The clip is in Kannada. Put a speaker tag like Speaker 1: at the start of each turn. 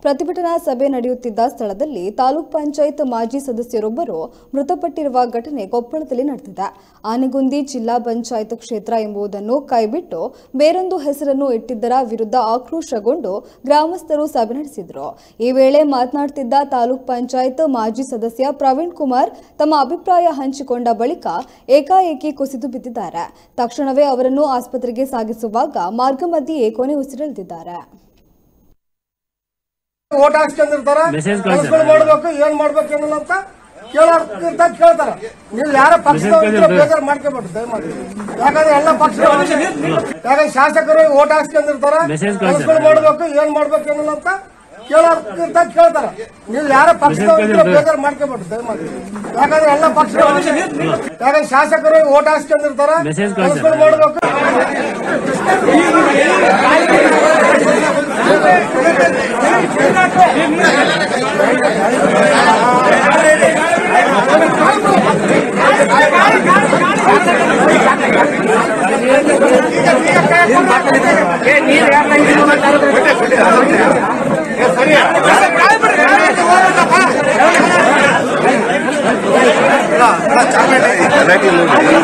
Speaker 1: ಪ್ರತಿಭಟನಾ ಸಭೆ ನಡೆಯುತ್ತಿದ್ದ ಸ್ಥಳದಲ್ಲಿ ತಾಲೂಕ್ ಪಂಚಾಯತ್ ಮಾಜಿ ಸದಸ್ಯರೊಬ್ಬರು ಮೃತಪಟ್ಟಿರುವ ಘಟನೆ ಕೊಪ್ಪಳದಲ್ಲಿ ನಡೆದಿದೆ. ಆನೆಗುಂದಿ ಜಿಲ್ಲಾ ಪಂಚಾಯತ್ ಕ್ಷೇತ್ರ ಎಂಬುದನ್ನು ಕೈಬಿಟ್ಟು ಬೇರೊಂದು ಹೆಸರನ್ನು ಇಟ್ಟಿದ್ದರ ವಿರುದ್ಧ ಆಕ್ರೋಶಗೊಂಡು ಗ್ರಾಮಸ್ಥರು ಸಭೆ ನಡೆಸಿದರು. ಈ ವೇಳೆ ಮಾತನಾಡುತ್ತಿದ್ದ ತಾಲೂಕ್ ಪಂಚಾಯತ್ ಮಾಜಿ ಸದಸ್ಯ ಪ್ರವೀಣ್ ಕುಮಾರ್ ತಮ್ಮ ಅಭಿಪ್ರಾಯ ಹಂಚಿಕೊಂಡ ಬಳಿಕ ಏಕಾಏಕಿ ಕುಸಿದು ಬಿದ್ದಿದ್ದಾರೆ. ತಕ್ಷಣವೇ ಅವರನ್ನು ಆಸ್ಪತ್ರೆಗೆ ಸಾಗಿಸುವಾಗ ಮಾರ್ಗ ಮಧ್ಯೆ ಕೊನೆ ಉಸಿರೆಳೆದಿದ್ದಾರೆ.
Speaker 2: ಓಟ್ ಹಾಕ್ಸ್ಕೊಂಡಿರ್ತಾರ, ಕೆಲಸಗಳು ಮಾಡ್ಬೇಕು, ಏನ್ ಮಾಡ್ಬೇಕು ಏನಿಲ್ಲ ಅಂತ ಕೇಳ್ತಾರ. ನೀವು ಯಾರ ಪಕ್ಷದವ್ರು ಬೇಜಾರು ಮಾಡ್ಕೊಬೇಡ್ರಿ ದಯಮಾಡಿ. ಯಾಕಂದ್ರೆ ಎಲ್ಲ ಪಕ್ಷ ಯಾಕಂದ್ರೆ ಶಾಸಕರು ಓಟ್ ಹಾಕ್ಸ್ಕೊಂಡಿರ್ತಾರ, ಕೆಲಸಗಳು ಮಾಡ್ಬೇಕು, ಏನ್ ಮಾಡ್ಬೇಕು ಏನಿಲ್ಲ ಅಂತ ಕೇಳ್ತಾರ. ನೀವು ಯಾರ ಪಕ್ಷದವ್ರು ಬೇಜಾರು ಮಾಡ್ಕೊಬೇಡ್ರಿ ದಯಮಾಡಿ. ಯಾಕಂದ್ರೆ ಎಲ್ಲ ಪಕ್ಷ ಯಾಕಂದ್ರೆ ಶಾಸಕರು ಓಟ್ ಹಾಕ್ಸ್ಕೊಂಡಿರ್ತಾರ, ಕೆಲಸಗಳು ಮಾಡ್ಬೇಕು.
Speaker 3: ಸರಿ